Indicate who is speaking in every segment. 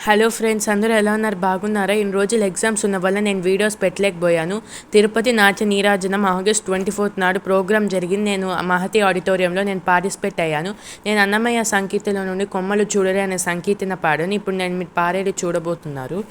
Speaker 1: Hello friends, అందరూ ఎలా ఉన్నారు? బాగున్నారా? ఇన్ని రోజులు ఎగ్జామ్స్ ఉన్న వల్ల నేను వీడియోస్ పెట్టలేకపోయాను. తిరుపతి నాట్య నీరాజనం ఆగస్ట్ 24 నాడు ప్రోగ్రామ్ జరిగింది. నేను మహతి ఆడిటోరియంలో పార్టిసిపేట్ అయ్యాను. నేను అన్నమయ్య సంకీర్తనలో నుండి కొమ్మలు చూడరే అనే సంకీర్తన పాడాను. ఇప్పుడు నేను మీరు పాడేది చూడబోతున్నారు.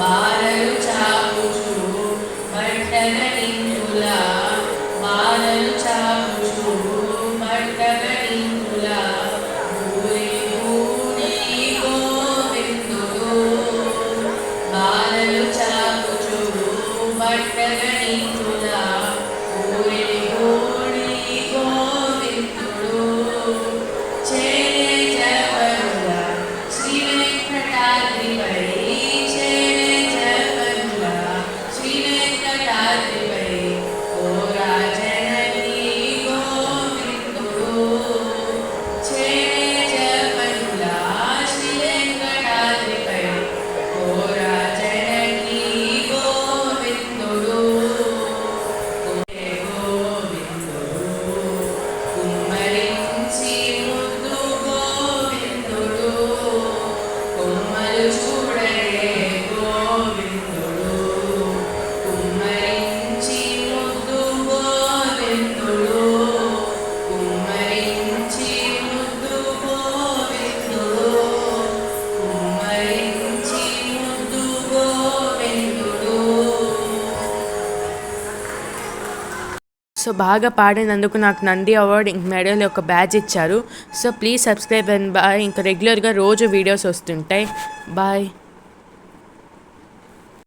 Speaker 2: బాలలు చాపుచు బట్టల నిండులా బాలలు చాపుచు బట్టల నిండులా ఊరి ఊరి గోవిందుడు బాలలు చాపుచు బట్టల నిండులా ఊరి ఊరి గోవిందుడు చేరే జపరుల శ్రీ వెంకటాద్రిపై
Speaker 1: సో బాగా పాడినందుకు నాకు నంది అవార్డ్ ఇంక మెడల్ ఒక బ్యాజ్ ఇచ్చారు. So please subscribe and bye. ఇంకా రెగ్యులర్గా రోజు వీడియోస్ వస్తుంటాయి. బాయ్.